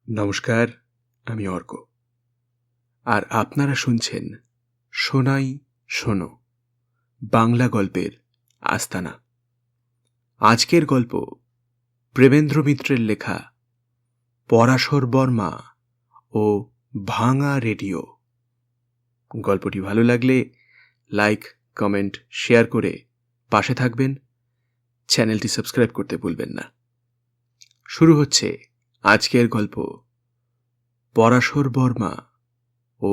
নমস্কার, আমি অর্ক। আর আপনারা শুনছেন শোনাই শোনো, বাংলা গল্পের আস্তানা। আজকের গল্প প্রেমেন্দ্র মিত্রের লেখা পরাশর বর্মা ও ভাঙা রেডিও। গল্পটি ভালো লাগলে লাইক, কমেন্ট, শেয়ার করে পাশে থাকবেন। চ্যানেলটি সাবস্ক্রাইব করতে ভুলবেন না। শুরু হচ্ছে আজকের গল্প পরাশর বর্মা ও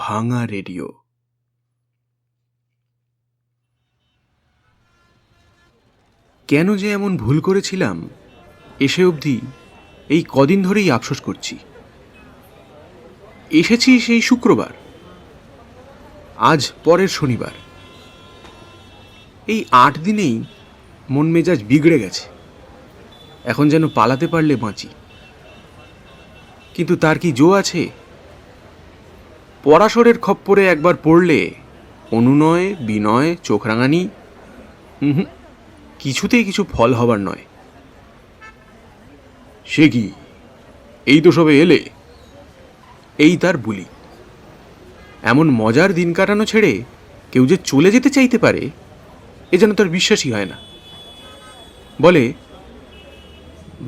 ভাঙা রেডিও। কেন যে এমন ভুল করেছিলাম এসে অবধি এই কদিন ধরেই আফসোস করছি। এসেছি সেই শুক্রবার, আজ পরের শনিবার। এই 8 দিনেই মন মেজাজ বিগড়ে গেছে। এখন যেন পালাতে পারলে বাঁচি, কিন্তু তার কি জো আছে? পরাশরের খপ্পরে একবার পড়লে অনুনয়, বিনয়, চোখ রাঙানি কিছুতেই কিছু ফল হবার নয়। সে কি, এই তো সবে এলে? এই তার বুলি। এমন মজার দিন কাটানো ছেড়ে কেউ যে চলে যেতে চাইতে পারে এ যেন তার বিশ্বাসই হয় না। বলে,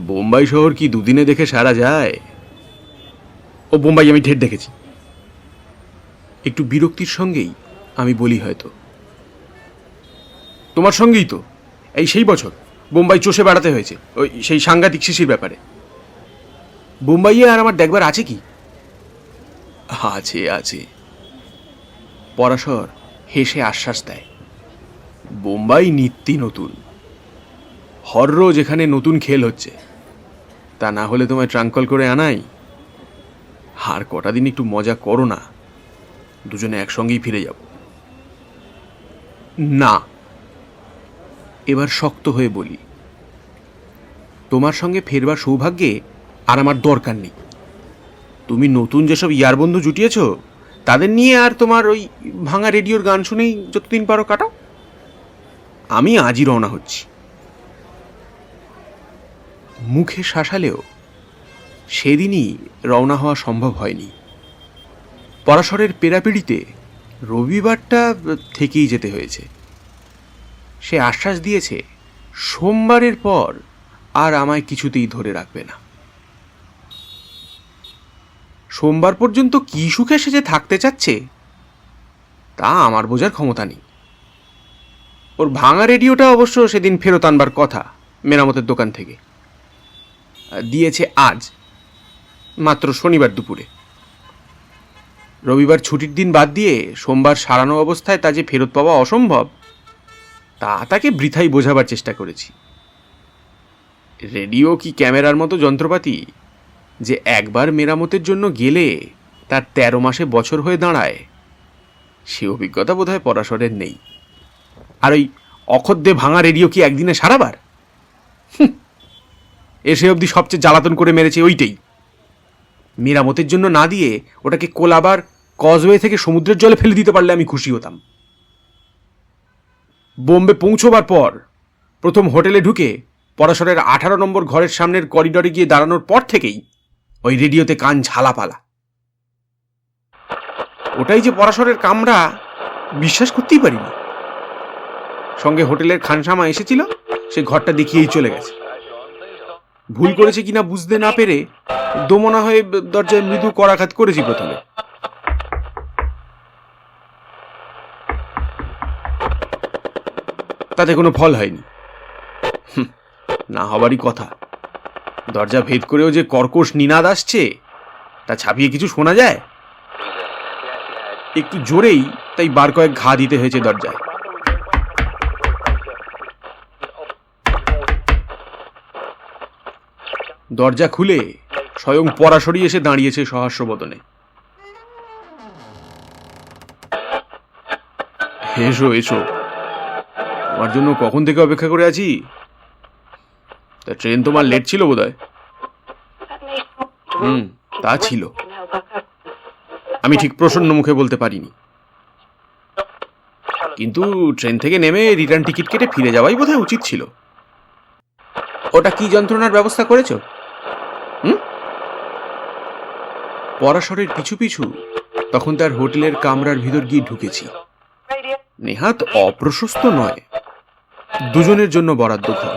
বোম্বাই শহর কি দুদিনে দেখে সারা যায়? ও বোম্বাই আমি ঢের দেখেছি। একটু বিরক্তির সঙ্গেই আমি বলি, হয়তো তোমার সঙ্গেই তো এই সেই বছর বোম্বাই চষে বেড়াতে হয়েছে, ওই সেই সাংঘাতিক শিশির ব্যাপারে। বোম্বাইয়ে আর আমার দেখবার আছে কি? আছে আছে। পরাশর হেসে আশ্বাস দেয়, বোম্বাই নিত্যি নতুন। হররোজ এখানে নতুন খেল হচ্ছে। তা না হলে তোমায় ট্রাঙ্কল করে আনাই। আর কটা দিন একটু মজা করো না, দুজনে একসঙ্গেই ফিরে যাব। না, এবার শক্ত হয়ে বলি, তোমার সঙ্গে ফেরবার সৌভাগ্যে আর আমার দরকার নেই। তুমি নতুন যেসব ইয়ারবন্ধু জুটিয়েছ তাদের নিয়ে আর তোমার ওই ভাঙা রেডিওর গান শুনেই যতদিন পারো কাটাও। আমি আজই রওনা হচ্ছি। মুখে শাসালেও সেদিনই রওনা হওয়া সম্ভব হয়নি। পরাশরের পেরাপিড়িতে রবিবারটা থেকেই যেতে হয়েছে। সে আশ্বাস দিয়েছে সোমবারের পর আর আমায় কিছুতেই ধরে রাখবে না। সোমবার পর্যন্ত কি সুখে সে যে থাকতে চাচ্ছে তা আমার বোঝার ক্ষমতা নেই। ওর ভাঙা রেডিওটা অবশ্য সেদিন ফেরত আনবার কথা মেরামতের দোকান থেকে। দিয়েছে আজ, মাত্র শনিবার দুপুরে। রবিবার ছুটির দিন বাদ দিয়ে সোমবার সারানো অবস্থায় তা যে ফেরত পাওয়া অসম্ভব তা তাকে বৃথাই বোঝাবার চেষ্টা করেছি। রেডিও কি ক্যামেরার মতো যন্ত্রপাতি যে একবার মেরামতের জন্য গেলে তার 13 মাসে বছর হয়ে দাঁড়ায়? সে অভিজ্ঞতা বোধহয় পরাশরের নেই। আর ওই অখদ্দে ভাঙা রেডিও কি একদিনে সারাবার? এসে অবধি সবচেয়ে জ্বালাতন করে মেরেছে ওইটাই। মেরামতের জন্য না দিয়ে ওটাকে কোলাবার কজওয়ে থেকে সমুদ্রের জলে ফেলে দিতে পারলে আমি খুশি হতাম। বোম্বে পৌঁছবার পর প্রথম হোটেলে ঢুকে পরাশরের 18 নম্বর ঘরের সামনের করিডরে গিয়ে দাঁড়ানোর পর থেকেই ওই রেডিওতে কান ঝালাপালা। ওটাই যে পরাশরের কামরা বিশ্বাস করতেই পারিনি। সঙ্গে হোটেলের খানসামা এসেছিল, সে ঘরটা দেখিয়েই চলে গেছে। ভুল করেছে কিনা বুঝতে না পেরে দোমনা হয়ে দরজায় মৃদু করাঘাত করেছি প্রথমে। তাতে কোনো ফল হয়নি। না হবারই কথা। দরজা ভেদ করেও যে কর্কশ নিনাদ আসছে তা ছাপিয়ে কিছু শোনা যায়? একটু জোরেই তাই বার কয়েক ঘা দিতে হয়েছে দরজায়। দরজা খুলে স্বয়ং পরাশরই এসে দাঁড়িয়েছে সহাস্য বদনে। এসো এসো, তোমার জন্য কখন থেকে অপেক্ষা করে আছি। তা ট্রেন তোমার লেট ছিল বোধহয়? তা ছিল। আমি ঠিক প্রসন্ন মুখে বলতে পারিনি, কিন্তু ট্রেন থেকে নেমে রিটার্ন টিকিট কেটে ফিরে যাওয়াই বোধহয় উচিত ছিল। ওটা কি যন্ত্রণার ব্যবস্থা করেছো? পরাশরের পিছু পিছু তখন তার হোটেলের কামরার ভিতর গিয়ে ঢুকেছি। নেহাত অপ্রশস্ত নয়, দুজনের জন্য বরাদ্দ ঘর,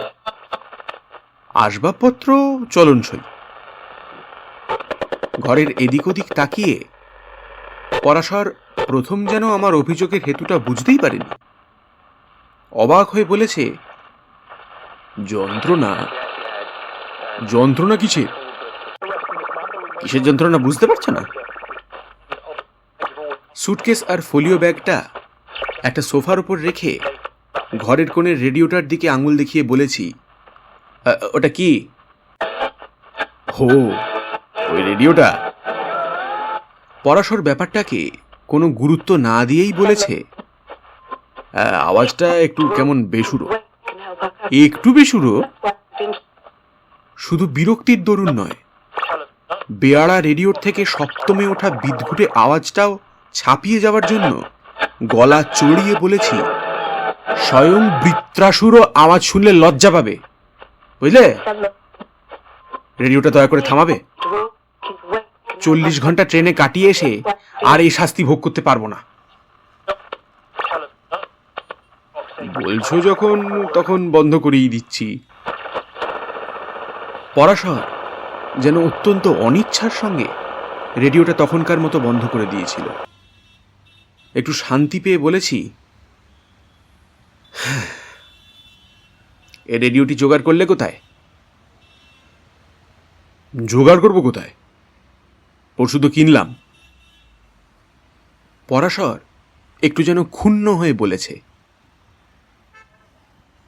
আসবাবপত্র চলনসই। ঘরের এদিক ওদিক তাকিয়ে পরাশর প্রথম যেন আমার অভিযোগের হেতুটা বুঝতেই পারেনি। অবাক হয়ে বলেছে, যন্ত্রণা? যন্ত্রণা কিসের? কিসের যন্ত্রণা বুঝতে পারছো না? সুটকেস আর ফোলিও ব্যাগটা একটা সোফার উপর রেখে ঘরের কোণের রেডিওটার দিকে আঙুল দেখিয়ে বলেছি, ওটা কি? হো, ওই রেডিওটা। পরাশর ব্যাপারটাকে কোনো গুরুত্ব না দিয়েই বলেছে, আওয়াজটা একটু কেমন বেসুরো। একটু বেসুরো? শুধু বিরক্তির দরুন নয়, বেয়াড়া রেডিওর থেকে সপ্তমে ওঠা বিদঘুটে আওয়াজটাও ছাপিয়ে যাওয়ার জন্য গলা চড়িয়ে বলেছি, স্বয়ং বৃত্রাসুরও আওয়াজ শুনলে লজ্জা পাবে, বুঝলে? রেডিওটা দয়া করে থামাবে। 40 ঘন্টা ট্রেনে কাটিয়ে এসে আর এই শাস্তি ভোগ করতে পারবো না। বলছো যখন, তখন বন্ধ করেই দিচ্ছি। পরাশর যেন অত্যন্ত অনিচ্ছার সঙ্গে রেডিওটা তখনকার মতো বন্ধ করে দিয়েছিল। একটু শান্তি পেয়ে বলেছি, এ রেডিওটি জোগাড় করলে কোথায়? জোগাড় করবো কোথায়? পরশু তো কিনলাম। পরাশর একটু যেন ক্ষুণ্ণ হয়ে বলেছে,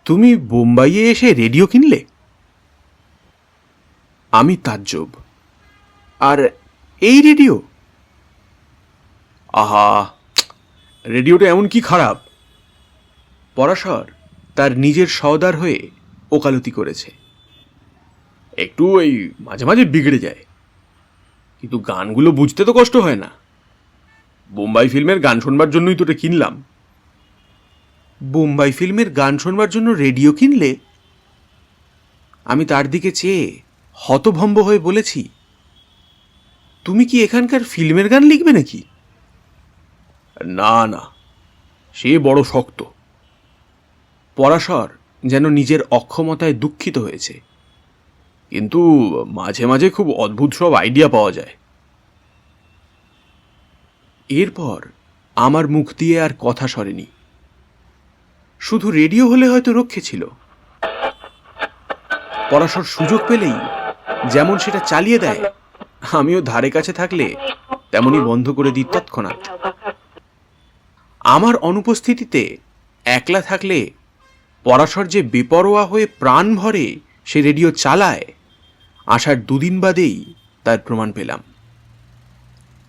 তুমি বোম্বাইয়ে এসে রেডিও কিনলে? আমি তাজ্জব। আর এই রেডিও? আহা, রেডিওটা এমন কি খারাপ? পরাশর তার নিজের সওদার হয়ে ওকালতি করেছে। একটু ওই মাঝে মাঝে বিগড়ে যায়, কিন্তু গানগুলো বুঝতে তো কষ্ট হয় না। বোম্বাই ফিল্মের গান শুনবার জন্যই তো এটা কিনলাম। বোম্বাই ফিল্মের গান শুনবার জন্য রেডিও কিনলে? আমি তার দিকে চেয়ে হতভম্ব হয়ে বলেছি, তুমি কি এখানকার ফিল্মের গান লিখবে নাকি? না না, সে বড় শক্ত। পরাশর যেন নিজের অক্ষমতায় দুঃখিত হয়েছে, কিন্তু মাঝে মাঝে খুব অদ্ভুত সব আইডিয়া পাওয়া যায়। এরপর আমার মুখ দিয়ে আর কথা সরেনি। শুধু রেডিও হলে হয়তো রক্ষে ছিল। পরাশর সুযোগ পেলেই যেমন সেটা চালিয়ে দেয়, আমিও ধারে কাছে থাকলে তেমনি বন্ধ করে দিই তৎক্ষণাৎ। আমার অনুপস্থিতিতে একলা থাকলে পরাশর যে বেপরোয়া হয়ে প্রাণ ভরে সে রেডিও চালায়, আসার 2 দিন বাদেই তার প্রমাণ পেলাম।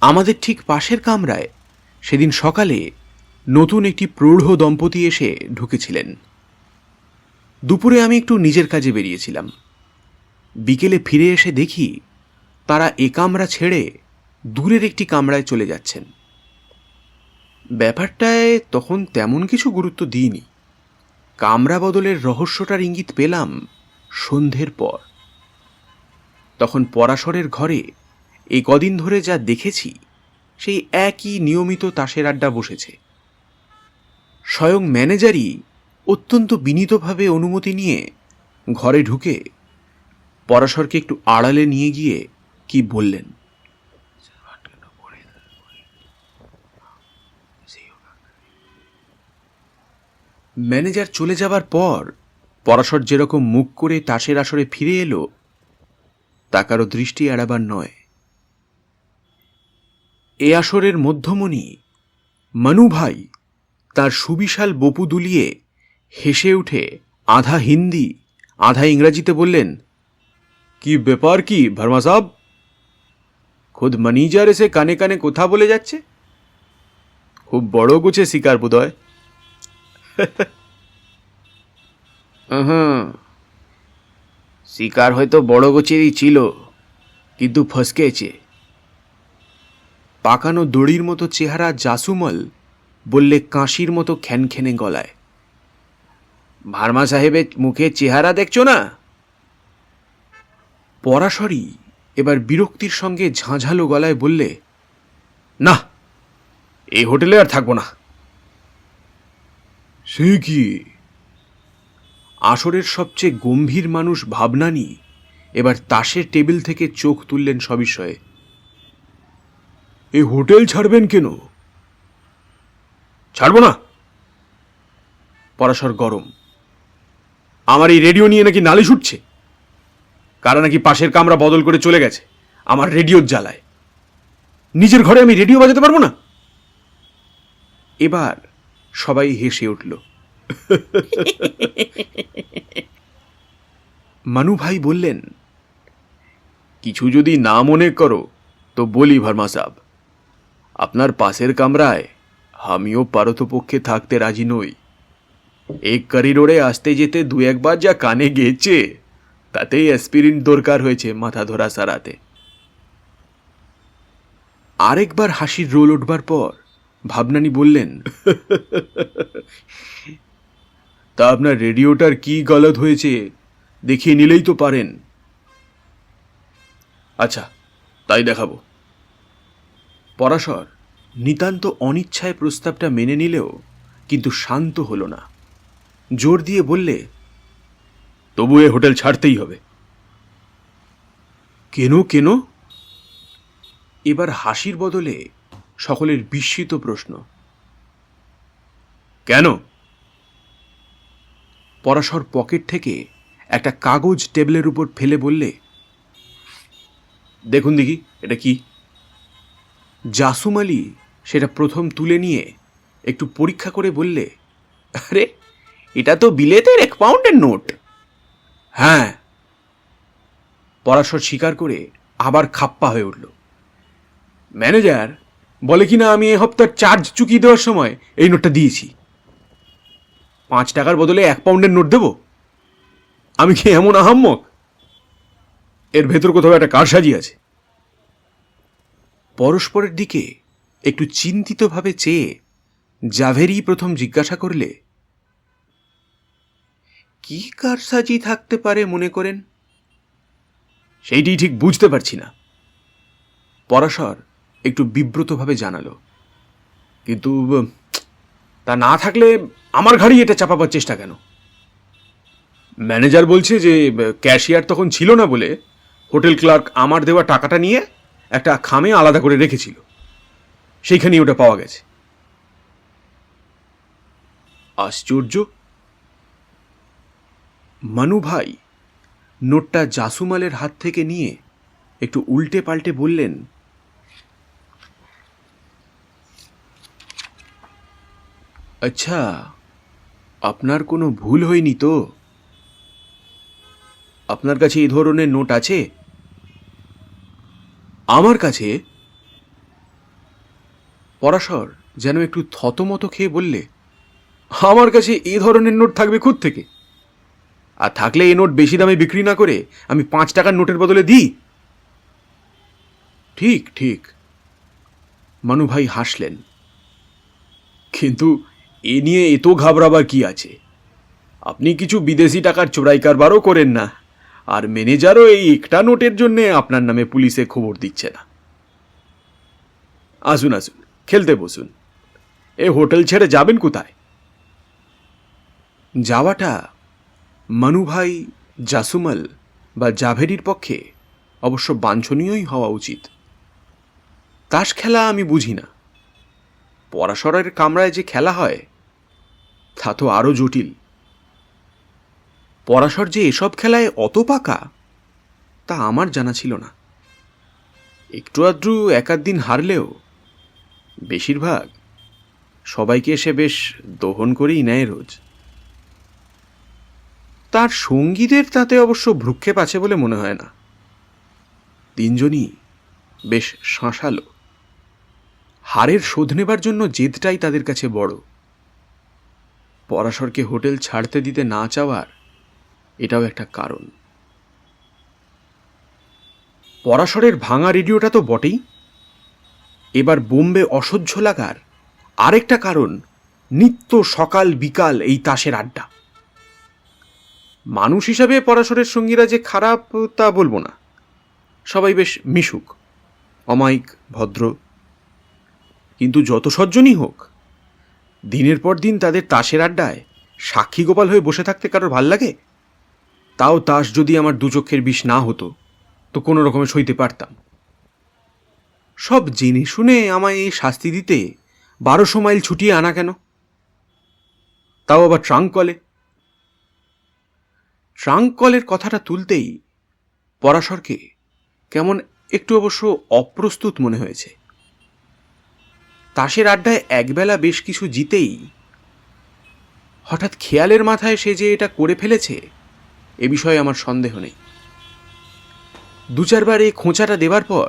আমাদের ঠিক পাশের কামরায় সেদিন সকালে নতুন একটি প্রৌঢ় দম্পতি এসে ঢুকেছিলেন। দুপুরে আমি একটু নিজের কাজে বেরিয়েছিলাম। বিকেলে ফিরে এসে দেখি তারা এ কামরা ছেড়ে দূরের একটি কামরায় চলে যাচ্ছেন। ব্যাপারটায় তখন তেমন কিছু গুরুত্ব দিইনি। কামরা বদলের রহস্যটার ইঙ্গিত পেলাম সন্ধ্যের পর। তখন পরাশরের ঘরে এই কদিন ধরে যা দেখেছি, সেই একই নিয়মিত তাসের আড্ডা বসেছে। স্বয়ং ম্যানেজারই অত্যন্ত বিনীতভাবে অনুমতি নিয়ে ঘরে ঢুকে পরাশরকে একটু আড়ালে নিয়ে গিয়ে কি বললেন, ম্যানেজার চলে যাবার পর পরাশর যেরকম মুখ করে তাসের আসরে ফিরে এলো, তা কারো দৃষ্টি এড়াবার নয়। এ আসরের মধ্যমণি মনু ভাই তার সুবিশাল বপু দুলিয়ে হেসে উঠে আধা হিন্দি আধা ইংরাজিতে বললেন, কি ব্যাপার কি ভার্মা সাহেব? খুদ ম্যানেজার এসে কানে কানে কথা বলে যাচ্ছে। খুব বড় গুছে শিকার বোধহয়। শিকার হয়তো বড় গোছেরই ছিল, কিন্তু ফসকেছে। পাকানো দড়ির মতো চেহারা জাসুমল বললে কাশির মতো খ্যানখ্যানে গলায়, ভার্মা সাহেবের মুখে চেহারা দেখছো না? পরাশরই এবার বিরক্তির সঙ্গে ঝাঁঝালো গলায় বললে, না, এই হোটেলে আর থাকবো না। সে কি? আসরের সবচেয়ে গম্ভীর মানুষ ভাবনানি এবার তাসের টেবিল থেকে চোখ তুললেন সবিস্ময়ে। এই হোটেল ছাড়বেন কেন? ছাড়বো না। পরাশর গরম। আমার এই রেডিও নিয়ে নাকি নালিশ উঠছে, কারা নাকি পাশের কামরা বদল করে চলে গেছে আমার রেডিওর জ্বালায়। নিজের ঘরে আমি রেডিও বাজাতে পারবো না? এবার সবাই হেসে উঠল। মানু ভাই বললেন, কিছু যদি না মনে করো তো বলি ভার্মা সাব, আপনার পাশের কামরায় আমিও পারতপক্ষে থাকতে রাজি নই। এক করিডোরে আসতে যেতে দু একবার যা কানে গেছে তাতেই অ্যাসপিরিন দরকার হয়েছে মাথা ধরা সারাতে। আরেকবার হাসির রোল উঠবার পর ভাবনানি বললেন, তা আপনার রেডিওটার কি গলত হয়েছে দেখিয়ে নিলেই তো পারেন। আচ্ছা, তাই দেখাবো। পরাশর নিতান্ত অনিচ্ছায় প্রস্তাবটা মেনে নিলেও কিন্তু শান্ত হল না। জোর দিয়ে বললে, তবু এ হোটেল ছাড়তেই হবে। কেন কেন? এবার হাসির বদলে সকলের বিস্মিত প্রশ্ন। কেন? পরাশর পকেট থেকে একটা কাগজ টেবিলের উপর ফেলে বললে, দেখুন দেখি এটা কি। জাসুম আলী সেটা প্রথম তুলে নিয়ে একটু পরীক্ষা করে বললে, আরে এটা তো বিলেতের 1 পাউন্ডের নোট। হ্যাঁ। পরাশর স্বীকার করে আবার খাপ্পা হয়ে উঠল। ম্যানেজার বলে কিনা আমি এ হপ্তার চার্জ চুকিয়ে দেওয়ার সময় এই নোটটা দিয়েছি। 5 টাকার বদলে 1 পাউন্ডের নোট দেব? আমি কি এমন আহাম্মক? এর ভেতর কোথাও একটা কারসাজি আছে। পরস্পরের দিকে একটু চিন্তিতভাবে চেয়ে জাভেরি প্রথম জিজ্ঞাসা করলে, কি কারসাজি থাকতে পারে মনে করেন? সেইটি ঠিক বুঝতে পারছি না। পরাশর একটু বিব্রতভাবে জানালো, কিন্তু তা না থাকলে আমার ঘাড়ি এটা চাপাবার চেষ্টা কেন? ম্যানেজার বলছে যে ক্যাশিয়ার তখন ছিল না বলে হোটেল ক্লার্ক আমার দেওয়া টাকাটা নিয়ে একটা খামে আলাদা করে রেখেছিল, সেইখানেই ওটা পাওয়া গেছে। আশ্চর্য। মানু ভাই নোটটা জাসুমালের হাত থেকে নিয়ে একটু উল্টে পাল্টে বললেন, আচ্ছা, আপনার কোনো ভুল হয়নি তো? আপনার কাছে এই ধরনের নোট আছে? আমার কাছে? পরাশর যেন একটু থতমত খেয়ে বললে, আমার কাছে এই ধরনের নোট থাকবে কোথা থেকে? আর থাকলে এই নোট বেশি দামে বিক্রি না করে আমি 5 টাকার নোটের বদলে দিই। ঠিক ঠিক। মানু ভাই হাসলেন, কিন্তু এ নিয়ে এত ঘাবড়াবার কি আছে? আপনি কিছু বিদেশি টাকার চোরাই কারবারও করেন না, আর ম্যানেজারও এই একটা নোটের জন্য আপনার নামে পুলিশে খবর দিচ্ছে না। আসুন আসুন, খেলতে বসুন। এ হোটেল ছেড়ে যাবেন কোথায়? যাওয়াটা মানু ভাই, জাসুমাল বা জাভেরির পক্ষে অবশ্য বাঞ্ছনীয়ই হওয়া উচিত। তাস খেলা আমি বুঝি না, পরাশরের কামরায় যে খেলা হয় তা তো আরো জটিল। পরাশর যে এসব খেলায় অত পাকা তা আমার জানা ছিল না। একটু আধটু 1-8 দিন হারলেও বেশিরভাগ সবাইকে এসে বেশ দহন করেই নেয় রোজ। তার সঙ্গীদের তাতে অবশ্য ভ্রুক্ষেপ আছে বলে মনে হয় না। 3 জনই বেশ শাঁসালো। হারের শোধ নেবার জন্য জেদটাই তাদের কাছে বড়। পরাশরকে হোটেল ছাড়তে দিতে না চাওয়ার এটাও একটা কারণ। পরাশরের ভাঙা রেডিওটা তো বটেই, এবার বোম্বে অসহ্য লাগার আরেকটা কারণ নিত্য সকাল বিকাল এই তাসের আড্ডা। মানুষ হিসাবে পরাশরের সঙ্গীরা যে খারাপ তা বলবো না, সবাই বেশ মিশুক, অমায়িক, ভদ্র। কিন্তু যত সজ্জনই হোক, দিনের পর দিন তাদের তাসের আড্ডায় সাক্ষী গোপাল হয়ে বসে থাকতে কারোর ভাল লাগে? তাও তাস যদি আমার দু চক্ষের বিষ না হতো তো কোনো রকমে সইতে পারতাম। সব জেনে শুনে আমায় এই শাস্তি দিতে 1200 মাইল ছুটিয়ে আনা কেন? তাও আবার ট্রাঙ্ক কলে। ট্রাঙ্ক কলের কথাটা তুলতেই পরাশরকে কেমন একটু অবশ্য অপ্রস্তুত মনে হয়েছে। তাসের আড্ডায় একবেলা বেশ কিছু জিতেই হঠাৎ খেয়ালের মাথায় সে যে এটা করে ফেলেছে এ বিষয়ে আমার সন্দেহ নেই। 2-4 বার এই খোঁচাটা দেবার পর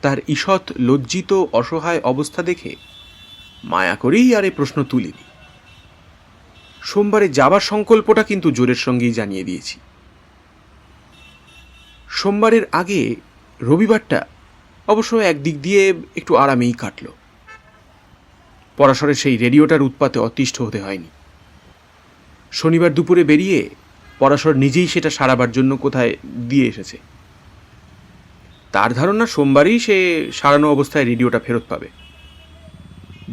তার ঈষৎ লজ্জিত অসহায় অবস্থা দেখে মায়া করেই আর এই প্রশ্ন তুলিনি। সোমবারে যাবার সংকল্পটা কিন্তু জোরের সঙ্গেই জানিয়ে দিয়েছি। সোমবারের আগে রবিবারটা অবশ্য একদিক দিয়ে একটু আরামেই কাটল। পরাশরের সেই রেডিওটার উৎপাতে অতিষ্ঠ হতে হয়নি। শনিবার দুপুরে বেরিয়ে পরাশর নিজেই সেটা সারাবার জন্য কোথায় দিয়ে এসেছে। তার ধারণা সোমবারই সে সারানো অবস্থায় রেডিওটা ফেরত পাবে।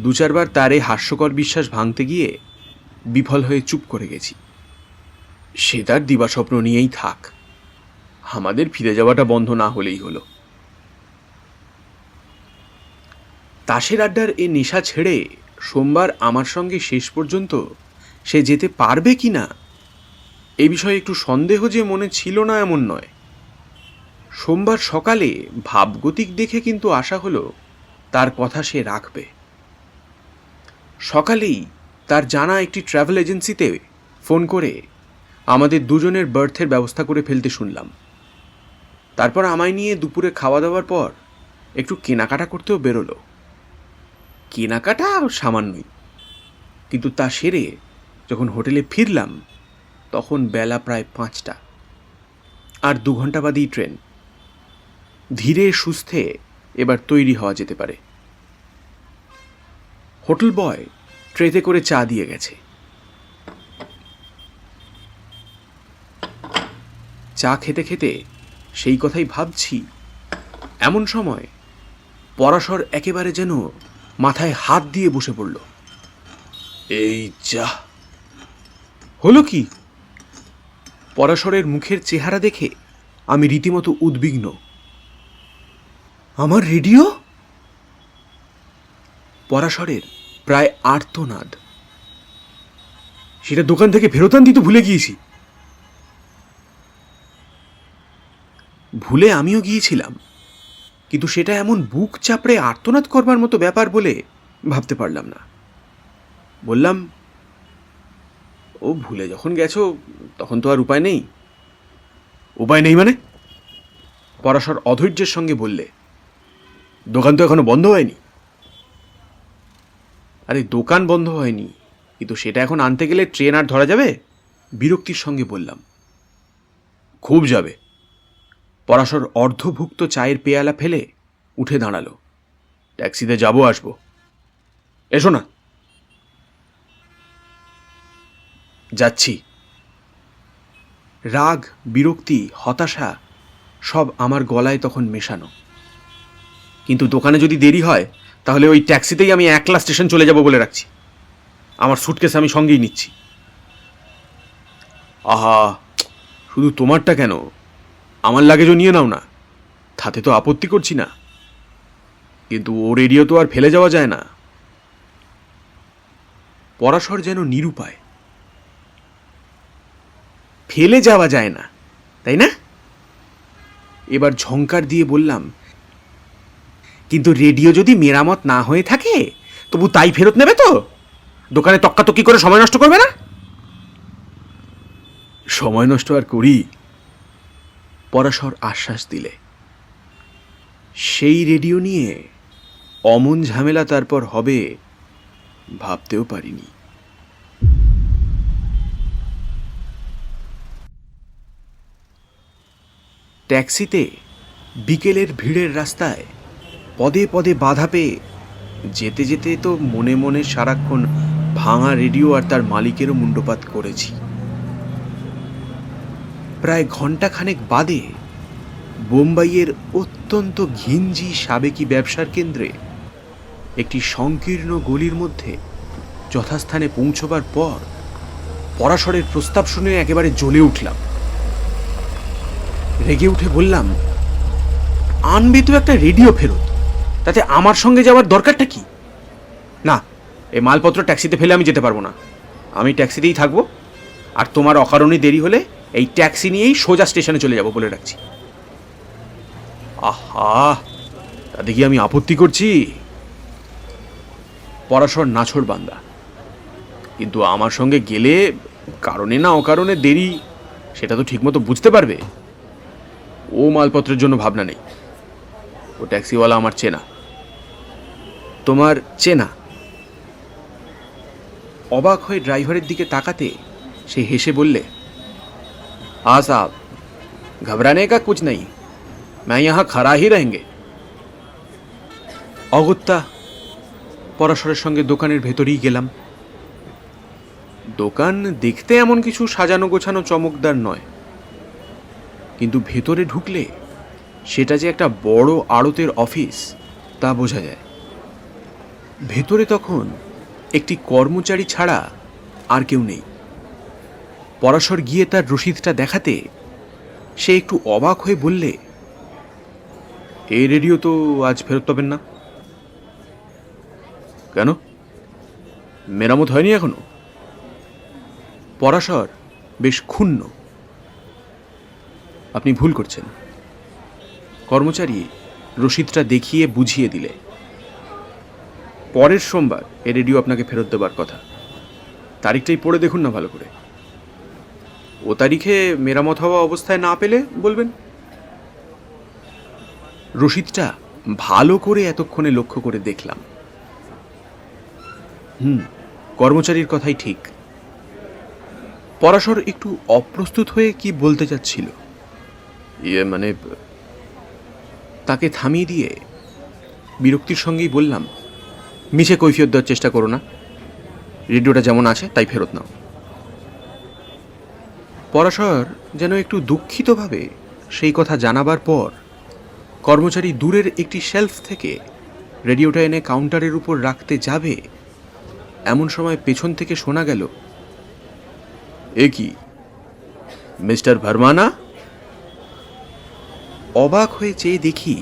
2-4 বার তার এই হাস্যকর বিশ্বাস ভাঙতে গিয়ে বিফল হয়ে চুপ করে গেছি। সে তার দিবাস্বপ্ন নিয়েই থাক, আমাদের ফিরে যাওয়াটা বন্ধ না হলেই হলো। তাসের আড্ডার এ নেশা ছেড়ে সোমবার আমার সঙ্গে শেষ পর্যন্ত সে যেতে পারবে কি না এ বিষয়ে একটু সন্দেহ যে মনে ছিল না এমন নয়। সোমবার সকালে ভাবগতিক দেখে কিন্তু আশা হলো তার কথা সে রাখবে। সকালেই তার জানা একটি ট্রাভেল এজেন্সিতে ফোন করে আমাদের দুজনের বার্থের ব্যবস্থা করে ফেলতে শুনলাম। তারপর আমায় নিয়ে দুপুরে খাওয়া দাওয়ার পর একটু কেনাকাটা করতেও বেরোলো। কেনাকাটা সামান্যই, কিন্তু তা সেরে যখন হোটেলে ফিরলাম তখন বেলা প্রায় 5টা, আর 2 ঘন্টা বাদেই ট্রেন। ধীরে সুস্থে এবার তৈরি হওয়া যেতে পারে। হোটেল বয় ট্রেতে করে চা দিয়ে গেছে। চা খেতে খেতে সেই কথাই ভাবছি, এমন সময় পরাশর একেবারে যেন মাথায় হাত দিয়ে বসে পড়ল। এই যা হলো কি? পরাশরের মুখের চেহারা দেখে আমি রীতিমতো উদ্বিগ্ন। আমার রেডিও? পরাশরের প্রায় আর্তনাদ। সেটা দোকান থেকে ফেরত আনতে তো ভুলে গিয়েছি। ভুলে আমিও গিয়েছিলাম, কিন্তু সেটা এমন বুক চাপড়ে আর্তনাদ করবার মতো ব্যাপার বলে ভাবতে পারলাম না। বললাম, ও ভুলে যখন গেছো তখন তো আর উপায় নেই। উপায় নেই মানে? পরাশর অধৈর্যের সঙ্গে বললে, দোকান তো এখনো বন্ধ হয়নি। আরে দোকান বন্ধ হয়নি, কিন্তু সেটা এখন আনতে গেলে ট্রেন আর ধরা যাবে? বিরক্তির সঙ্গে বললাম। খুব যাবে। পরাশর অর্ধভুক্ত চায়ের পেয়ালা ফেলে উঠে দাঁড়ালো। ট্যাক্সিতে যাবো, আসবো। এসো না। যাচ্ছি। রাগ, বিরক্তি, হতাশা সব আমার গলায় তখন মেশানো। কিন্তু দোকানে যদি দেরি হয় তাহলে ওই ট্যাক্সিতেই আমি একলা স্টেশন চলে যাব বলে রাখছি। আমার সুটকেস আমি সঙ্গেই নিচ্ছি। আহা, শুধু তোমারটা কেন, আমার লাগেজও নিয়ে নাও না, তাতে তো আপত্তি করছি না, কিন্তু ও রেডিও তো আর ফেলে যাওয়া যায় না। পরাশর যেন নিরুপায়। ফেলে যাওয়া যায় না, তাই না? এবার ঝংকার দিয়ে বললাম, কিন্তু রেডিও যদি মেরামত না হয়ে থাকে তবু তাই ফেরত নেবে তো? দোকানে তক্কাতক্কি করে সময় নষ্ট করবে না? সময় নষ্ট আর করি? পরাশর আশ্বাস দিলে। সেই রেডিও নিয়ে অমন ঝামেলা তারপর হবে ভাবতেও পারিনি। ট্যাক্সিতে বিকেলের ভিড়ের রাস্তায় পদে পদে বাধা পেয়ে যেতে যেতে তো মনে মনে সারাক্ষণ ভাঙা রেডিও আর তার মালিকেরও মুণ্ডপাত করেছি। প্রায় ঘণ্টাখানেক বাদে বোম্বাইয়ের অত্যন্ত ঘিঞ্জি সাবেকি ব্যবসার কেন্দ্রে একটি সংকীর্ণ গলির মধ্যে যথাস্থানে পৌঁছবার পর পরাশরের প্রস্তাব শুনে একেবারে জ্বলে উঠলাম। রেগে উঠে বললাম, আনবি তো একটা রেডিও ফেরত, তাতে আমার সঙ্গে যাওয়ার দরকারটা কি? না, এই মালপত্র ট্যাক্সিতে ফেলে আমি যেতে পারবো না। আমি ট্যাক্সিতেই থাকবো, আর তোমার অকারণে দেরি হলে এই ট্যাক্সি নিয়েই সোজা স্টেশনে চলে যাব বলে রাখছি। আহা, তাতে কি আমি আপত্তি করছি? পরাশর নাছোড় বান্দা, কিন্তু আমার সঙ্গে গেলে কারণে না অকারণে দেরি সেটা তো ঠিকমতো বুঝতে পারবে। ও মালপত্রের জন্য ভাবনা নেই। ও ট্যাক্সিওয়ালা আমার চেনা। তোমার চেনা? অবাক হয়ে ড্রাইভারের দিকে তাকাতে সে হেসে বললে, हाँ साहब, घबराने का कुछ नहीं, मैं यहाँ खड़ा ही रहेंगे। অগত্যা পরাশরের সঙ্গে দোকানের ভেতরেই গেলাম। দোকান দেখতে এমন কিছু সাজানো গোছানো চমকদার নয়, কিন্তু ভেতরে ঢুকলে সেটা যে একটা বড় আড়তের অফিস তা বোঝা যায়। ভেতরে তখন একটি কর্মচারী ছাড়া আর কেউ নেই। পরাশর গিয়ে তার রসিদটা দেখাতে সে একটু অবাক হয়ে বললে, এই রেডিও তো আজ ফেরত পাবেন না। কেন, মেরামত হয়নি এখনো? পরাশর বেশ ক্ষুণ্ণ। আপনি ভুল করছেন। কর্মচারী রসিদটা দেখিয়ে বুঝিয়ে দিলে, পরের সোমবার এ রেডিও আপনাকে ফেরত দেবার কথা। তারিখটাই পড়ে দেখুন না ভালো করে। ও তারিখে মেরামত হওয়া অবস্থায় না পেলে বলবেন। রসিদটা ভালো করে এতক্ষণে লক্ষ্য করে দেখলাম। কর্মচারীর কথাই ঠিক। পরাশর একটু অপ্রস্তুত হয়ে কি বলতে চাচ্ছিল, মানে তাকে থামিয়ে দিয়ে বিরক্তির সঙ্গেই বললাম, মিছে কৈফিয়ত দেওয়ার চেষ্টা করো না, রেডিওটা যেমন আছে তাই ফেরত নাও। পরাশর যেন একটু দুঃখিতভাবে সেই কথা জানাবার পর কর্মচারী দূরের একটি শেলফ থেকে রেডিওটা এনে কাউন্টারের উপর রাখতে যাবে, এমন সময় পেছন থেকে শোনা গেল, এ কি মিস্টার ভার্মানা? অবাক হয়ে চেয়ে দেখি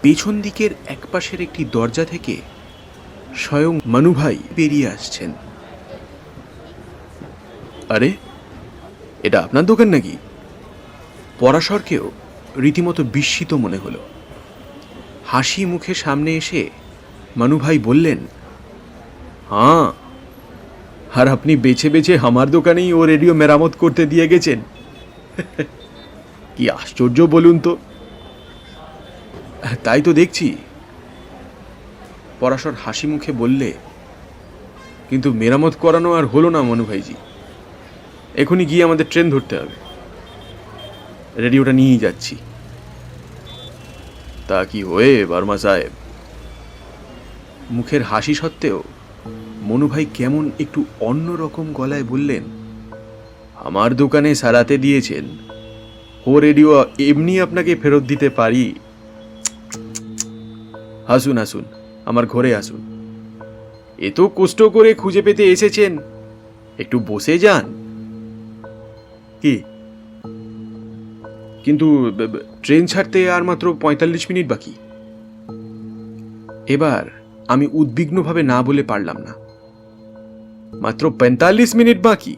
পেছন দিকের একপাশের একটি দরজা থেকে স্বয়ং মনুভাই বেরিয়ে আসছেন। আরে, এটা আপনার দোকান নাকি? পরাশরকেও রীতিমতো বিস্মিত মনে হলো। হাসি মুখে সামনে এসে মনুভাই বললেন, হ্যাঁ, আর আপনি বেছে বেছে আমার দোকানেই ও রেডিও মেরামত করতে দিয়ে গেছেন। কি আশ্চর্য বলুন তো। তাই তো দেখছি। পরাশর হাসি মুখে বললে, কিন্তু মেরামত করানো আর হলো না মনুভাইজি। এখনই গিয়ে আমাদের ট্রেন ধরতে হবে। রেডিওটা নিয়েই যাচ্ছি। তা কি হয়ে বর্মা সাহেব? মুখের হাসি সত্ত্বেও মনুভাই কেমন একটু অন্য রকম গলায় বললেন, আমার দোকানে সারাতে দিয়েছেন, ও রেডিও এমনি আপনাকে ফেরত দিতে পারি? আসুন আসুন, আমার ঘরে আসুন। এত কষ্ট করে খুঁজে পেতে এসেছেন, একটু বসে যান। কি, কিন্তু ট্রেন ছাড়তে আর মাত্র 45 মিনিট বাকি। এবার আমি উদ্বিগ্নভাবে না বলে পারলাম না। মাত্র 45 মিনিট বাকি?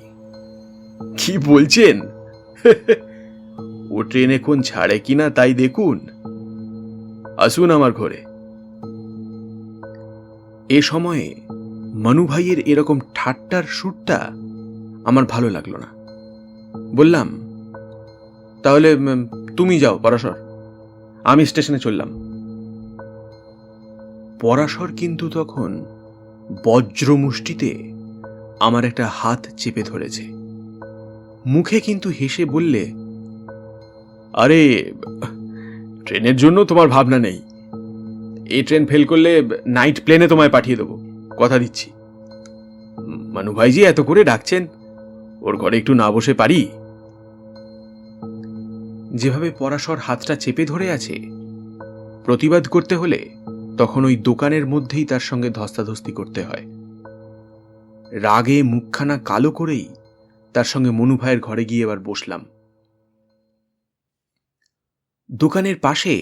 কি বলছেন? ও ট্রেন এখন ছাড়ে কিনা তাই দেখুন। আসুন আমার ঘরে। এ সময়ে মনুভাইয়ের এরকম ঠাট্টার সুরটা আমার ভালো লাগলো না। বললাম, তাহলে তুমি যাও পরাশর, আমি স্টেশনে চললাম। পরাশর কিন্তু তখন বজ্র মুষ্টিতে আমার একটা হাত চেপে ধরেছে। মুখে কিন্তু হেসে বললে, আরে, ট্রেনের জন্য তোমার ভাবনা নেই। এই ট্রেন ফেল করলে নাইট প্লেনে তোমায় পাঠিয়ে দেবো, কথা দিচ্ছি। মনুভাইজি এত করে ডাকছেন, ওর ঘরে একটু না বসে পারি? যেভাবে পরাশর হাতটা চেপে ধরে আছে, প্রতিবাদ করতে হলে তখন ওই দোকানের মধ্যেই তার সঙ্গে ধস্তাধস্তি করতে হয়। রাগে মুখখানা কালো করেই তার সঙ্গে মনু ভাইয়ের ঘরে গিয়ে এবার বসলাম। দোকানের পাশে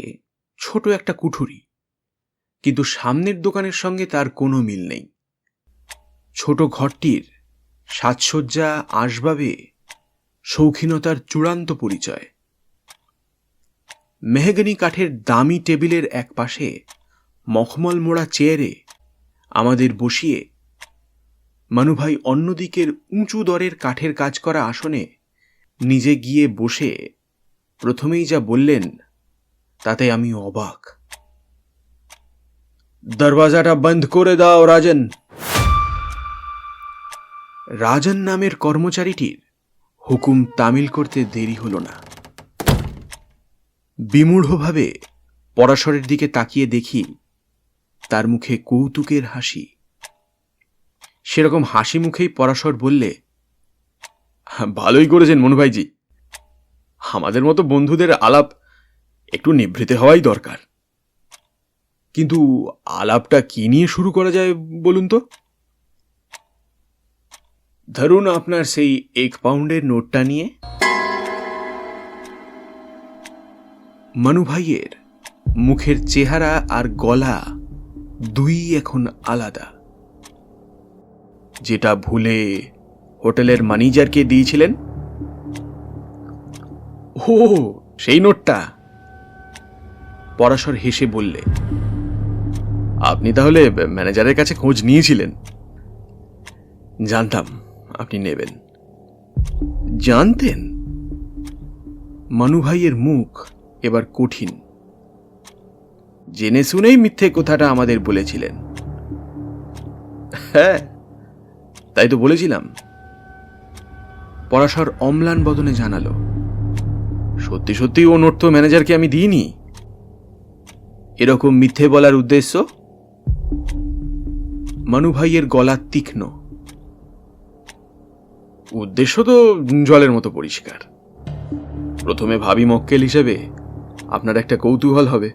ছোট একটা কুঠুরি, কিন্তু সামনের দোকানের সঙ্গে তার কোনো মিল নেই। ছোট ঘরটির সাজসজ্জা আসবাবে শৌখিনতার চূড়ান্ত পরিচয়। মেহগনি কাঠের দামি টেবিলের এক পাশে মখমল মোড়া চেয়ারে আমাদের বসিয়ে মানুভাই অন্যদিকের উঁচু দরের কাঠের কাজ করা আসনে নিজে গিয়ে বসে প্রথমেই যা বললেন তাতে আমি অবাক। দরওয়াজাটা বন্ধ করে দাও রাজন। রাজন নামের কর্মচারীটির হুকুম তামিল করতে দেরি হল না। বিমূঢ়ভাবে পরাশরের দিকে তাকিয়ে দেখি তার মুখে কৌতুকের হাসি। সেরকম হাসি মুখেই পরাশর বললে, ভালোই করেছেন মনুভাইজি, আমাদের মতো বন্ধুদের আলাপ একটু নিভৃতে হওয়াই দরকার। কিন্তু আলাপটা কি নিয়ে শুরু করা যায় বলুন তো? ধরুন আপনার সেই 1 পাউন্ডের নোটটা নিয়ে। মানুভাইয়ের মুখের চেহারা আর গলা দুই এখন আলাদা। যেটা ভুলে হোটেলের ম্যানেজারকে দিয়েছিলেন, ও সেই নোটটা। পরাশর হেসে বললে, আপনি তাহলে ম্যানেজারের কাছে খোঁজ নিয়েছিলেন? জানতাম আপনি নেবেন। জানতেন? মানুভাইয়ের মুখ এবার কঠিন। জেনে শুনেই মিথ্যে কথাটা আমাদের বলেছিলেন। হ্যাঁ, তাই তো বলেছিলাম। পরাশর অম্লান বদনে জানালো, সত্যি সত্যি ও নোট তো ম্যানেজারকে আমি দিইনি। এরকম মিথ্যে বলার উদ্দেশ্য? মানুভাইয়ের গলা তীক্ষ্ণ। উদ্দেশ্য তো জলের মতো পরিষ্কার। প্রথমে ভাবি মক্কেল হিসেবে আপনার একটা কৌতূহল হবে,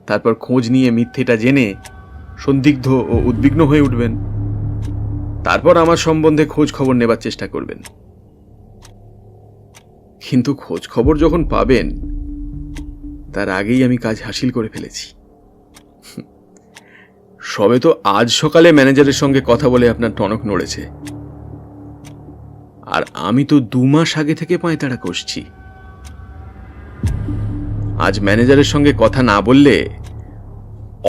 তারপর খোঁজ নিয়ে মিথ্যেটা জেনে সন্দিগ্ধ ও উদ্বিগ্ন হয়ে উঠবেন, তারপর আমার সম্বন্ধে খোঁজ খবর নেবার চেষ্টা করবেন। কিন্তু খোঁজ খবর যখন পাবেন তার আগেই আমি কাজ হাসিল করে ফেলেছি। সবে তো আজ সকালে ম্যানেজারের সঙ্গে কথা বলে আপনার টনক নড়েছে, আর আমি তো 2 মাস আগে থেকে পায়তারা কষছি। আজ ম্যানেজারের সঙ্গে কথা না বললে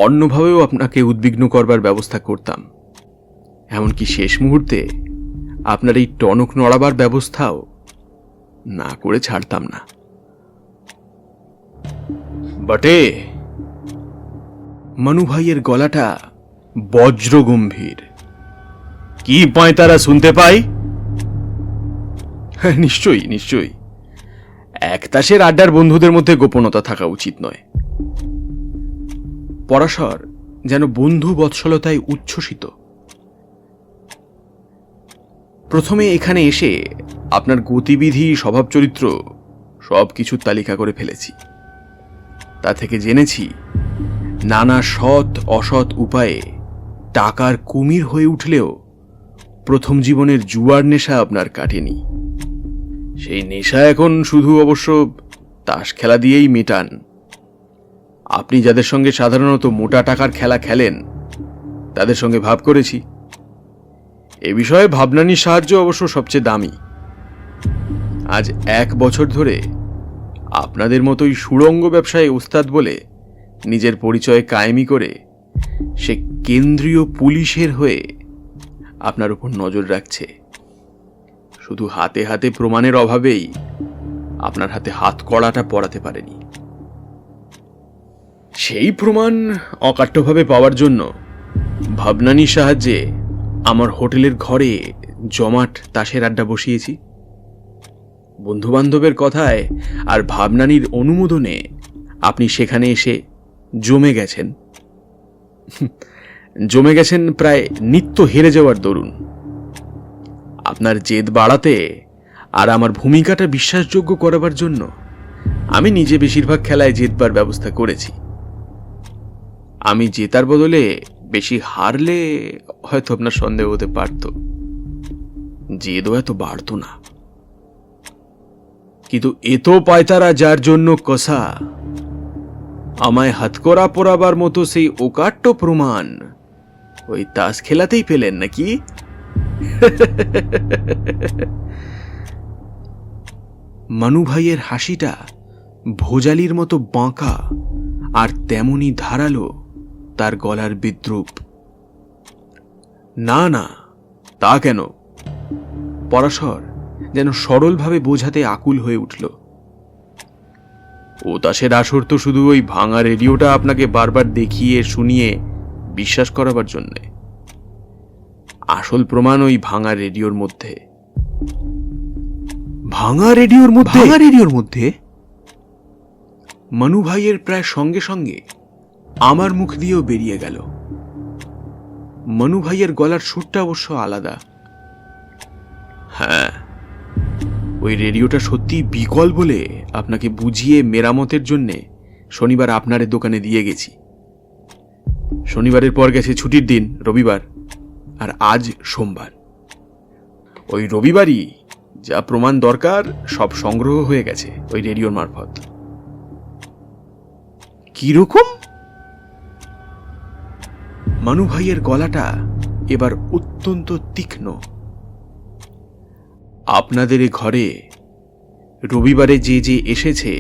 অন্যভাবেও আপনাকে উদ্বিগ্ন করবার ব্যবস্থা করতাম, এমনকি শেষ মুহূর্তে আপনার এই টনক নড়াবার ব্যবস্থাও না করে ছাড়তাম না। বটে। মানুভাইয়ের গলাটা বজ্র গম্ভীর। কি পায়তারা শুনতে পাই? নিশ্চয়ই নিশ্চয়ই। একতাসের আড্ডার বন্ধুদের মধ্যে গোপনতা থাকা উচিত নয়। পরাশর যেন বন্ধু বৎসলতায় উচ্ছ্বসিত। প্রথমে এখানে এসে আপনার গতিবিধি, স্বভাব চরিত্র সবকিছুর তালিকা করে ফেলেছি। তা থেকে জেনেছি নানা সৎ অসৎ উপায়ে টাকার কুমির হয়ে উঠলেও প্রথম জীবনের জুয়ার নেশা আপনার কাটেনি। সেই নেশা এখন শুধু অবশ্য তাস খেলা দিয়েই মেটান। আপনি যাদের সঙ্গে সাধারণত মোটা টাকার খেলা খেলেন তাদের সঙ্গে ভাব করেছি। এ বিষয়ে ভাবনানির সাহায্য অবশ্য সবচেয়ে দামি। আজ 1 বছর ধরে আপনাদের মতোই সুড়ঙ্গ ব্যবসায় উস্তাদ বলে নিজের পরিচয় কায়েমি করে সে কেন্দ্রীয় পুলিশের হয়ে আপনার উপর নজর রাখছে। শুধু হাতে হাতে প্রমাণের অভাবেই আপনার হাতে হাত কড়াটা পরাতে পারেনি। সেই প্রমাণ অকাট্যভাবে পাওয়ার জন্য ভাবনানির সাহায্যে আমার হোটেলের ঘরে জমাট তাসের আড্ডা বসিয়েছি। বন্ধুবান্ধবের কথায় আর ভাবনানির অনুমোদনে আপনি সেখানে এসে জমে গেছেন প্রায় নিত্য হেরে যাওয়ার দরুন। আপনার জেদ বাড়াতে আর আমার ভূমিকাটা বিশ্বাসযোগ্য করাবার জন্য আমি নিজে বেশিরভাগ খেলায় জেতবার ব্যবস্থা করেছি। আমি জেতার বদলে বেশি হারলে হয়তো আপনার সন্দেহ হতে পারত, জেদও এত বাড়ত না। কিন্তু এত পায়তারা যার জন্য কষা, আমায় হাতকড়া পরাবার মতো সেই অকাট্য প্রমাণ ওই তাস খেলাতেই পেলেন নাকি? মানু ভাইয়ের হাসিটা ভোজালির মতো বাঁকা আর তেমনি ধারালো তার গলার বিদ্রুপ। না না, তা কেন? পরাশর যেন সরলভাবে বোঝাতে আকুল হয়ে উঠল। ও তাসের আসর তো শুধু ওই ভাঙা রেডিওটা আপনাকে বারবার দেখিয়ে শুনিয়ে বিশ্বাস করাবার জন্যে। আসল প্রমাণ ওই ভাঙা রেডিওর মধ্যে। ভাঙা রেডিওর মধ্যে? ভাঙা রেডিওর মধ্যে? মানু ভাইয়ের প্রায় সঙ্গে সঙ্গে আমার মুখ দিয়েও বেরিয়ে গেল। মানু ভাইয়ের গলার সুরটা অবশ্য আলাদা। হ্যাঁ, ওই রেডিওটা সত্যি বিকল বলে আপনাকে বুঝিয়ে মেরামতের জন্যে শনিবার আপনার দোকানে দিয়ে গেছি। শনিবারের পর গেছে ছুটির দিন রবিবার, আর আজ সোমবার। ওই রবিবারই যা প্রমাণ দরকার সব সংগ্রহ হয়ে গেছে ওই রেডিওর মারফত। কিরকম? মানু ভাইয়ের গলাটা এবার অত্যন্ত তীক্ষ্ণ। আপনাদের ঘরে রবিবারে যে যে এসেছে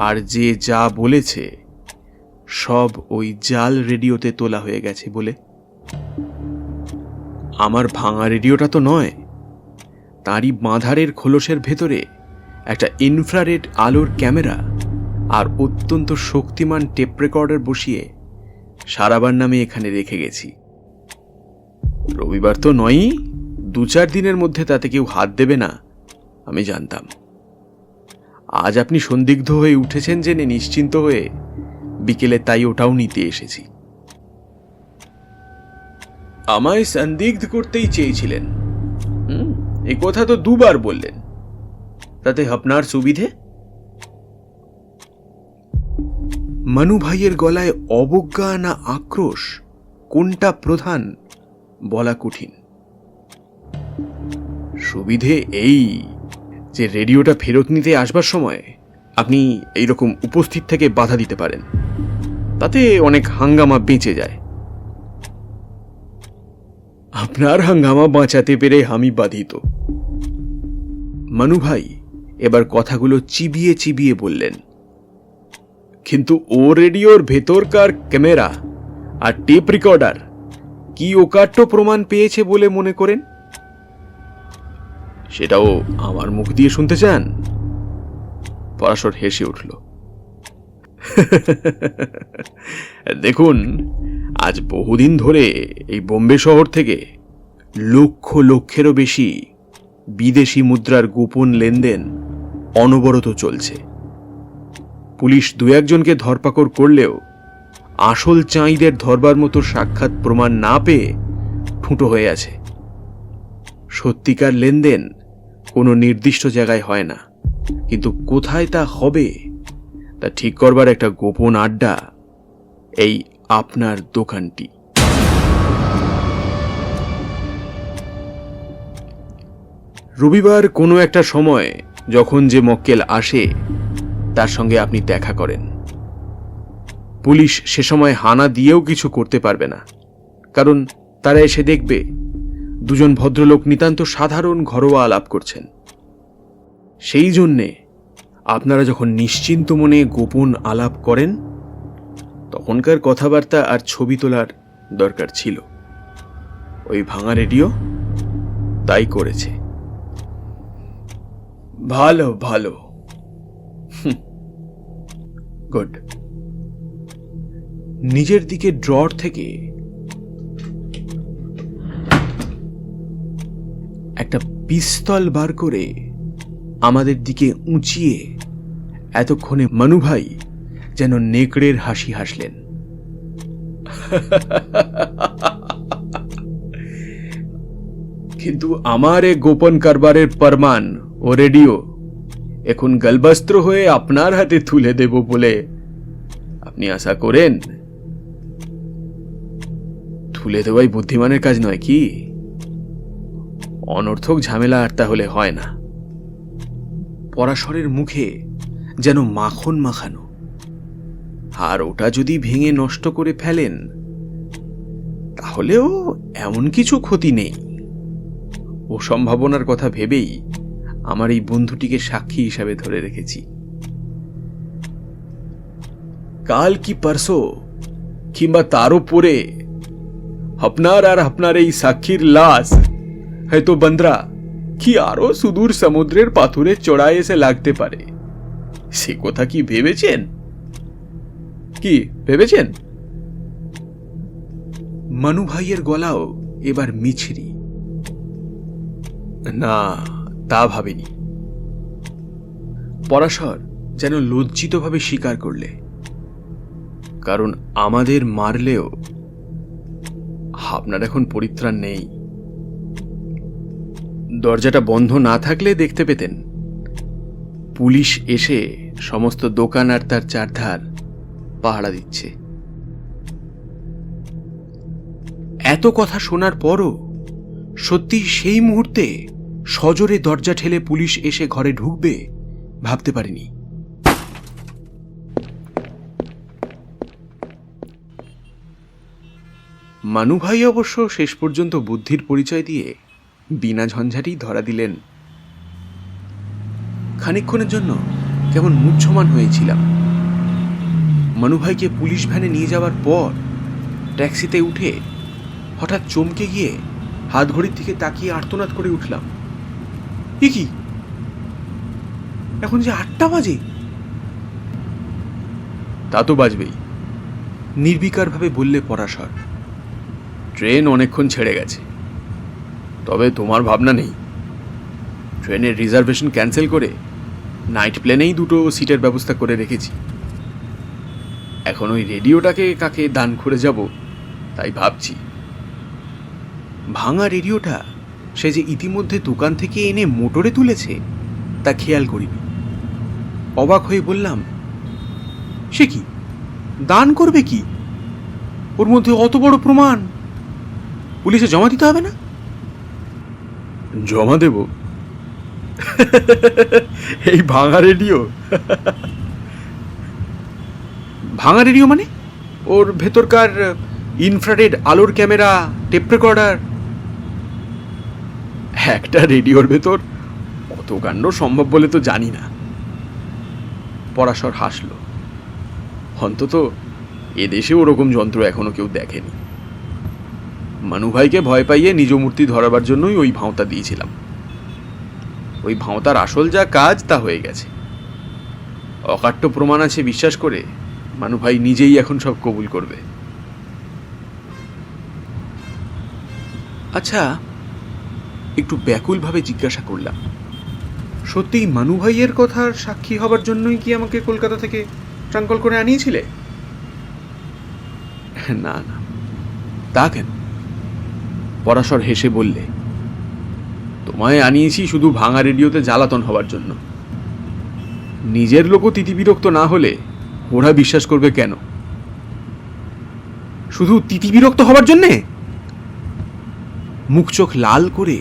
আর যে যা বলেছে সব ওই জাল রেডিওতে তোলা হয়ে গেছে বলে। আমার ভাঙা রেডিওটা তো নয়, তাঁরই বাঁধারের খোলসের ভেতরে একটা ইনফ্রারেড আলোর ক্যামেরা আর অত্যন্ত শক্তিমান টেপ রেকর্ডার বসিয়ে সারাবার নামে এখানে রেখে গেছি। রবিবার তো নয়ই, 2-4 দিনের মধ্যে তাতে কেউ হাত দেবে না আমি জানতাম। আজ আপনি সন্দিগ্ধ হয়ে উঠেছেন জেনে নিশ্চিন্ত হয়ে বিকেলে তাই ওটাও নিতে এসেছি। আমায় সন্দিগ্ধ করতেই চেয়েছিলেন, এই কথা তো 2 বার বললেন, তাতে আপনার সুবিধে? মানু ভাইয়ের গলায় অবজ্ঞা না আক্রোশ কোনটা প্রধান বলা কঠিন। সুবিধে এই যে রেডিওটা ফেরত নিতে আসবার সময় আপনি এইরকম উপস্থিত থেকে বাধা দিতে পারেন, তাতে অনেক হাঙ্গামা বেঁচে যায়। আপনার হাঙ্গামা বাঁচাতে পেরে আমি বাধিত। মানু ভাই এবার কথাগুলো চিবিয়ে চিবিয়ে বললেন, কিন্তু ও রেডিওর ভেতরকার ক্যামেরা আর টেপ রেকর্ডার কি অকাট্য প্রমাণ পেয়েছে বলে মনে করেন? সেটাও আমার মুখ দিয়ে শুনতে চান? পরাশর হেসে উঠল। দেখুন, আজ বহুদিন ধরে এই বোম্বে শহর থেকে লক্ষ লক্ষেরও বেশি বিদেশি মুদ্রার গোপন লেনদেন অনবরত চলছে। পুলিশ 2-1 জনকে ধরপাকড় করলেও আসল চাঁইদের ধরবার মতো সাক্ষাৎ প্রমাণ না পেয়ে ঠুঁটো হয়ে আছে। সত্যিকার লেনদেন কোনো নির্দিষ্ট জায়গায় হয় না, কিন্তু কোথায় তা হবে তা ঠিক করবার একটা গোপন আড্ডা এই আপনার দোকানটি। রবিবার কোনো একটা সময় যখন যে মক্কেল আসে তার সঙ্গে আপনি দেখা করেন। পুলিশ সে সময় হানা দিয়েও কিছু করতে পারবে না, কারণ তারা এসে দেখবে 2 জন ভদ্রলোক নিতান্ত সাধারণ ঘরোয়া আলাপ করছেন। সেই জন্যে আপনারা যখন নিশ্চিন্ত মনে গোপন আলাপ করেন তখনকার কথাবার্তা আর ছবি তোলার দরকার ছিল। ওই ভাঙা রেডিও তাই করেছে। ভালো ভালো, গুড। নিজের দিকে ড্রয়ার থেকে একটা পিস্তল বার করে আমাদের দিকে উঁচিয়ে এতক্ষণে মানু ভাই যেন নেকড়ের হাসি হাসলেন। কিন্তু আমার এ গোপন কারবারের প্রমাণ ও রেডিও এখন গলবস্ত্র হয়ে আপনার হাতে তুলে দেব বলে আপনি আশা করেন? তুলে দেওয়াই বুদ্ধিমানের কাজ নয় কি? অনর্থক ঝামেলা আর তাহলে হয় না। পরাশরের মুখে যেন মাখন মাখানো। আর ওটা যদি ভেঙে নষ্ট করে ফেলেন তাহলেও এমন কিছু ক্ষতি নেই। ও সম্ভাবনার কথা ভেবেই আমার এই বন্ধুটিকে সাক্ষী হিসাবে ধরে রেখেছি। কাল কি পরশো কিংবা তারও পরে আপনার আর আপনার এই সাক্ষীর লাশ হয়তো বান্দ্রা কি আরো সুদূর সমুদ্রের পাথুরে চড়ায় এসে লাগতে পারে। সে কথা কি ভেবেছেন? কি ভেবেছেন? মানু ভাইয়ের গলাও এবার মিছরি। না, তা ভাবেনি। পরাশর যেন লজ্জিতভাবে স্বীকার করলে, কারণ আমাদের মারলেও আপনার এখন পরিত্রাণ নেই। দরজাটা বন্ধ না থাকলে দেখতে পেতেন পুলিশ এসে সমস্ত দোকান আর তার চারধার পাহারা দিচ্ছে। এত কথা শোনার পরও সত্যি সেই মুহূর্তে সজোরে দরজা ঠেলে পুলিশ এসে ঘরে ঢুকবে ভাবতে পারিনি। মানু ভাই অবশ্য শেষ পর্যন্ত বুদ্ধির পরিচয় দিয়ে বিনা ঝঞ্ঝাটেই ধরা দিলেন। খানিকক্ষণের জন্য কেমন মুহ্যমান হয়েছিলাম। মানু ভাইকে পুলিশ ভ্যানে নিয়ে যাওয়ার পর ট্যাক্সিতে উঠে হঠাৎ চমকে গিয়ে হাত ঘড়ির দিকে তাকিয়ে আর্তনাদ করে উঠলাম, এ কি, এখন যে 8টা বাজে! তা তো বাজবেই, নির্বিকারভাবে বললে পরাশর। ট্রেন অনেকক্ষণ ছেড়ে গেছে, তবে তোমার ভাবনা নেই। ট্রেনের রিজার্ভেশন ক্যান্সেল করে নাইট প্লেনেই 2টো সিটের ব্যবস্থা করে রেখেছি। এখন ওই রেডিওটাকে কাকে দান করে যাব তাই ভাবছি। ভাঙা রেডিওটা সে যে ইতিমধ্যে দোকান থেকে এনে মোটরে তুলেছে তা খেয়াল করিনি। অবাক হয়ে বললাম, সে কি, দান করবে কি? ওর মধ্যে অত বড় প্রমাণ, পুলিশে জমা দিতে হবে না? জমা দেব? এই ভাঙা রেডিও? ভাঙা রেডিও মানে? ওর ভেতরকার ইনফ্রারেড আলোর ক্যামেরা, টেপ রেকর্ডার। একটা রেডিওর ভেতর কত কাণ্ড সম্ভব বলে তো জানি না। পরাশর হাসল। অন্তত এদেশে ওরকম যন্ত্র এখনো কেউ দেখেনি। মানু ভাইকে ভয় পাইয়ে নিজ মূর্তি ধরাবার জন্যই ওই ভাঁওতা দিয়েছিলাম। ওই ভাঁওতার আসল যা কাজ তা হয়ে গেছে। অকাট্য প্রমাণ আছে বিশ্বাস করে মানু ভাই নিজেই এখন সব কবুল করবে। আচ্ছা, একটু ব্যাকুলভাবে জিজ্ঞাসা করলাম, সত্যিই মানু ভাইয়ের কথার সাক্ষী হবার জন্যই কি আমাকে কলকাতা থেকে ট্রাঙ্কল করে আনিয়েছিলে? না না, তা কেন? পরাশর হেসে বললে, তোমায় আনিয়েছি শুধু ভাঙা রেডিওতে জ্বালাতন হবার জন্য। নিজের লোকও তিতিবিরক্ত না হলে ওরা বিশ্বাস করবে কেন? শুধু তিতিবিরক্ত হবার জন্যে? মুখ চোখ লাল করে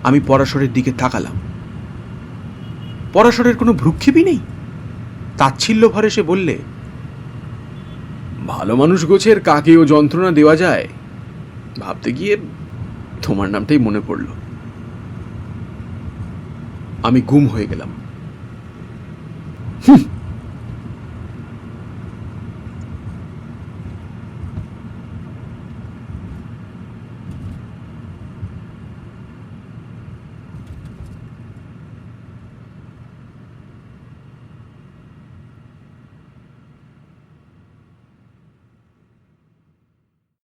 আমি পরাশরের দিকে তাকালাম। পরাশরের কোনো ভ্রুক্ষেপই নেই। তাচ্ছিল্য ভরে সে বললে, ভালো মানুষ গোছের কাকেও যন্ত্রণা দেওয়া যায় ভাবতে গিয়ে তোমার নামটাই মনে পড়ল। আমি গুম হয়ে গেলাম।